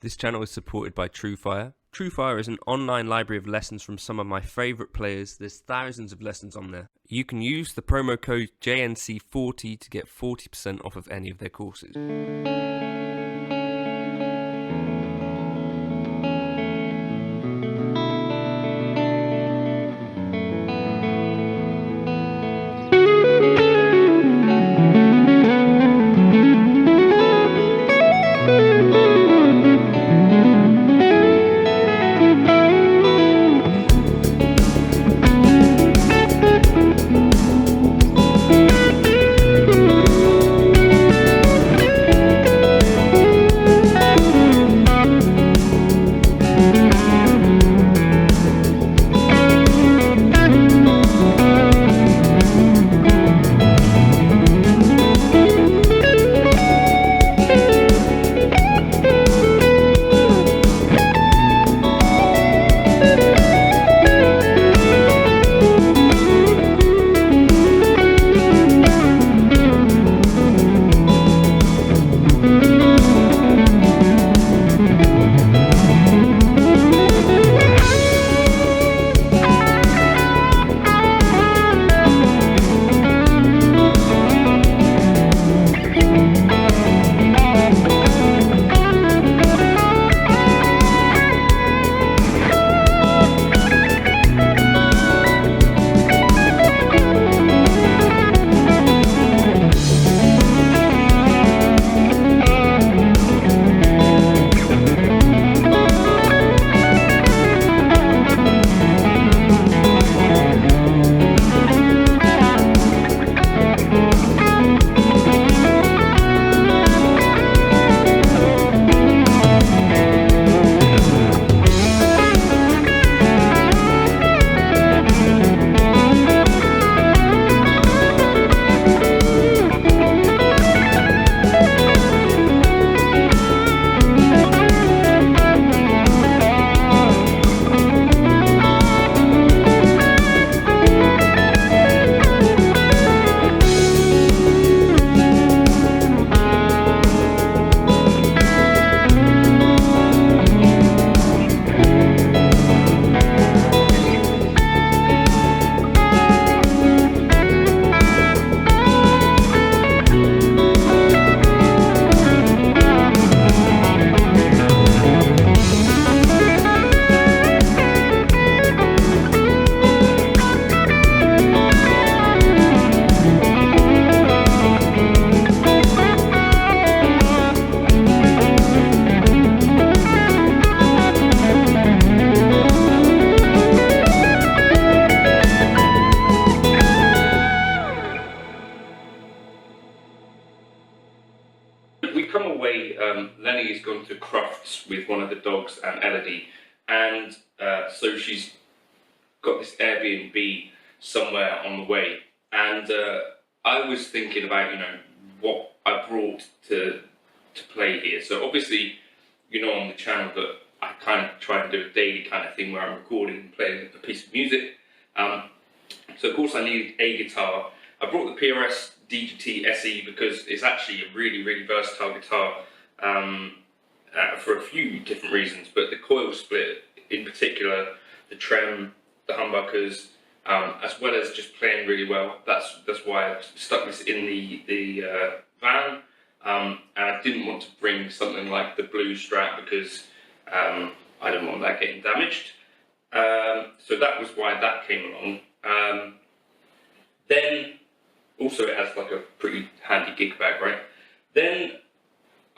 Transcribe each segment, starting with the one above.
This channel is supported by TrueFire. TrueFire is an online library of lessons from some of my favourite players. There's thousands of lessons on there. You can use the promo code JNC40 to get 40% off of any of their courses. We come away, Lenny has gone to Crufts with one of the dogs and Elodie, and so she's got this Airbnb somewhere on the way, and I was thinking about, what I brought to play here. So obviously, on the channel that I kind of try and do a daily kind of thing where I'm recording and playing a piece of music. So of course I needed a guitar. I brought the PRS DGT SE because it's actually a really, really versatile guitar for a few different reasons, but the coil split in particular, the trem, the humbuckers, as well as just playing really well. That's why I stuck this in the van, and I didn't want to bring something like the blue Strat because I didn't want that getting damaged. So that was why that came along. Then also it has like a pretty handy gig bag, right? Then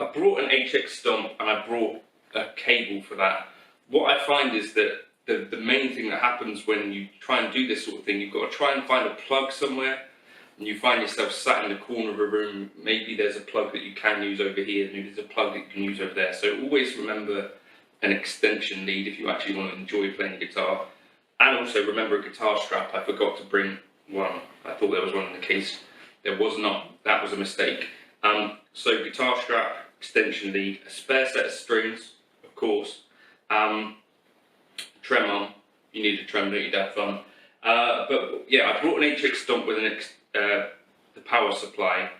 I brought an HX stomp and I brought a cable for that. What I find is that the main thing that happens when you try and do this sort of thing, you've got to try and find a plug somewhere, and you find yourself sat in the corner of a room. Maybe there's a plug that you can use over here, maybe there's a plug that you can use over there. So always remember an extension lead if you actually want to enjoy playing guitar. And also remember a guitar strap. I forgot to bring one. I thought there was one in the case. There was not. That was a mistake. So guitar strap, extension lead, a spare set of strings, of course. Trem on. You need a trem, don't you, to have fun. But yeah, I brought an HX stomp with the power supply,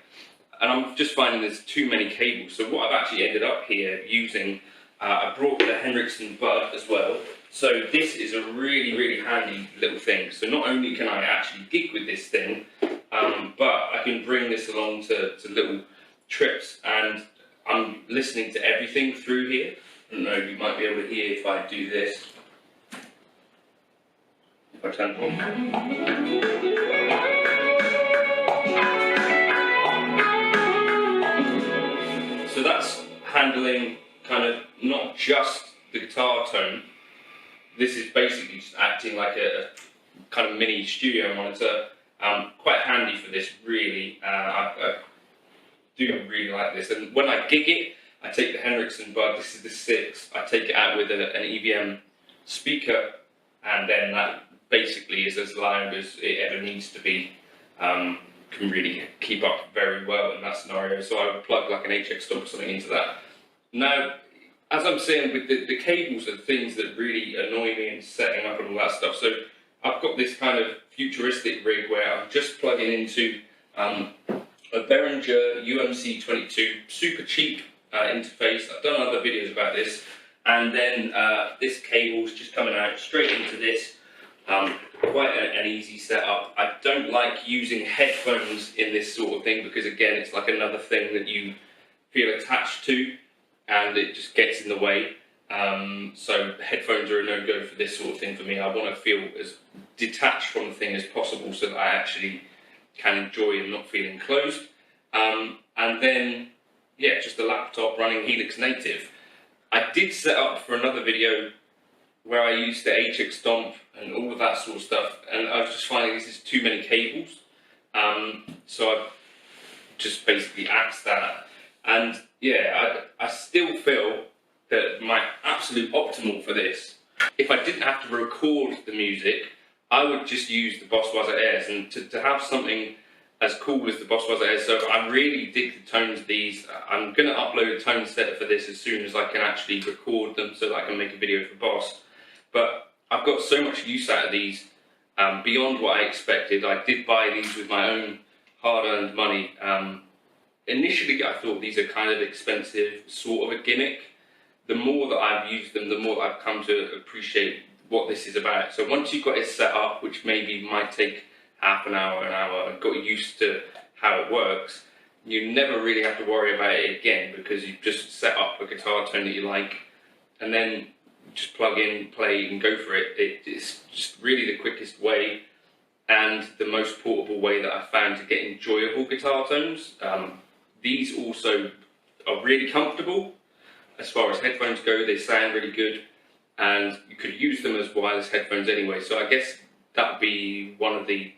and I'm just finding there's too many cables. So what I've actually ended up here using I brought the Helix bud as well. So this is a really handy little thing. So not only can I actually gig with this thing, but I can bring this along to little trips, and I'm listening to everything through here. I don't know, you might be able to hear if I do this. If I turn it on. So that's handling kind of not just the guitar tone. This is basically just acting like a kind of mini studio monitor. Quite handy for this, really. I do really like this. And when I gig it, I take the Helix bud, this is the 6, I take it out with an EVM speaker, and then that basically is as loud as it ever needs to be. Can really keep up very well in that scenario. So I would plug like an HX Stomp or something into that. Now, as I'm saying, with the cables are things that really annoy me in setting up and all that stuff. So I've got this kind of futuristic rig where I'm just plugging into a Behringer UMC22, super cheap interface. I've done other videos about this, and then this cable's just coming out straight into this. Quite an easy setup. I don't like using headphones in this sort of thing because, again, it's like another thing that you feel attached to, and it just gets in the way. So headphones are a no-go for this sort of thing for me. I want to feel as detached from the thing as possible so that I actually can enjoy and not feel enclosed. And then, yeah, just a laptop running Helix native. I did set up for another video where I used the HX Stomp and all of that sort of stuff, and I was just finding this is too many cables. So I just basically axed that. And yeah, I still feel that my absolute optimal for this, if I didn't have to record the music, I would just use the Waza Airs, and to have something as cool as the Waza Airs. So I really dig the tones of these. I'm going to upload a tone setter for this as soon as I can actually record them so that I can make a video for Boss. But I've got so much use out of these, beyond what I expected. I did buy these with my own hard-earned money. Initially I thought these are kind of expensive, sort of a gimmick. The more that I've used them, the more I've come to appreciate what this is about. So once you've got it set up, which maybe might take half an hour, and got used to how it works, you never really have to worry about it again, because you've just set up a guitar tone that you like, and then just plug in, play, and go for it. It's just really the quickest way and the most portable way that I've found to get enjoyable guitar tones. These also are really comfortable. As far as headphones go, they sound really good, and you could use them as wireless headphones anyway. So I guess that would be one of the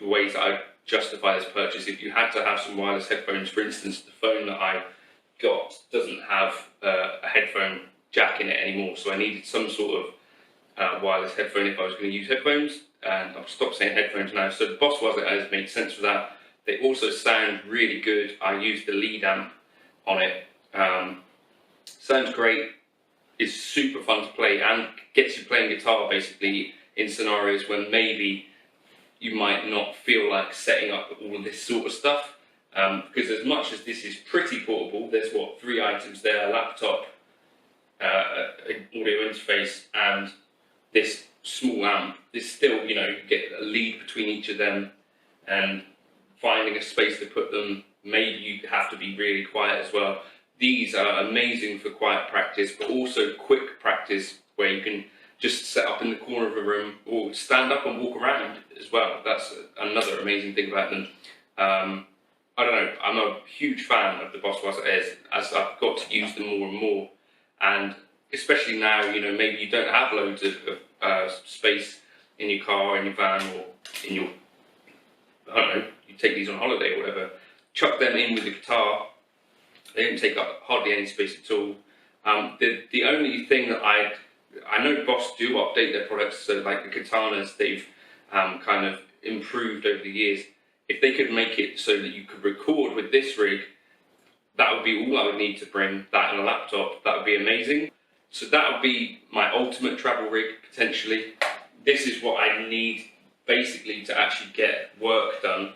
ways that I justify this purchase. If you had to have some wireless headphones, for instance, the phone that I got doesn't have a headphone jack in it anymore, so I needed some sort of wireless headphone if I was going to use headphones, and I've stopped saying headphones now. So the Waza Airs made sense for that. They also sound really good. I used the lead amp on it. Sounds great, is super fun to play, and gets you playing guitar basically in scenarios when maybe you might not feel like setting up all of this sort of stuff. Because as much as this is pretty portable, there's what, 3 items there: a laptop, an audio interface, and this small amp. There's still, you know, you get a lead between each of them, and finding a space to put them, maybe you have to be really quiet as well. These are amazing for quiet practice, but also quick practice where you can just set up in the corner of a room or stand up and walk around as well. That's another amazing thing about them. I don't know, I'm a huge fan of the Waza Airs as I've got to use them more and more, and especially now, you know, maybe you don't have loads of space in your car, in your van, or in your, I don't know, you take these on holiday or whatever, chuck them in with the guitar. They don't take up hardly any space at all. The only thing that I know Boss do update their products, so like the Katanas, they've kind of improved over the years. If they could make it so that you could record with this rig, that would be all I would need to bring, that and a laptop. That would be amazing. So that would be my ultimate travel rig, potentially. This is what I need basically to actually get work done.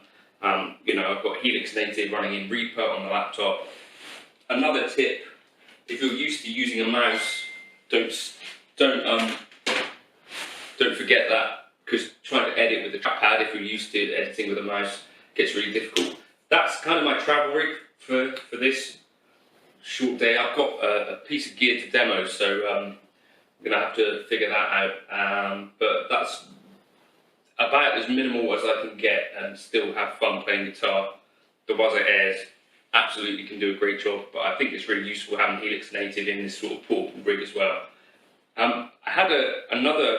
You know, I've got Helix native running in Reaper on the laptop. Another tip if you're used to using a mouse, don't forget that, because trying to edit with the trackpad, if you're used to editing with a mouse, gets really difficult. That's kind of my travel rig for this short day. I've got a piece of gear to demo, so I'm going to have to figure that out. But that's about as minimal as I can get and still have fun playing guitar. The Waza Airs absolutely can do a great job, but I think it's really useful having Helix native in this sort of portable rig as well. I had another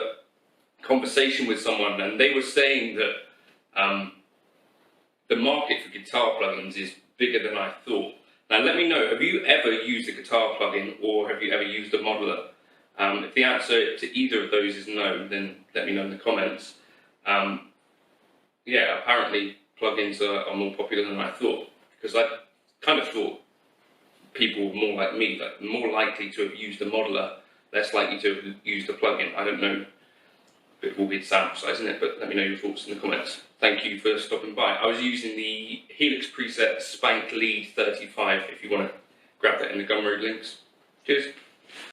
conversation with someone, and they were saying that the market for guitar plugins is bigger than I thought. Now let me know, have you ever used a guitar plugin, or have you ever used a modeler? If the answer to either of those is no, then let me know in the comments. Yeah, apparently plugins are more popular than I thought, because I kind of thought people more like me, like more likely to have used a modeler, less likely to have used a plugin. I don't know. Bit of a weird sample size, isn't it? But let me know your thoughts in the comments. Thank you for stopping by. I was using the Helix preset Spank Lead 35 if you want to grab that in the Gumroad links. Cheers.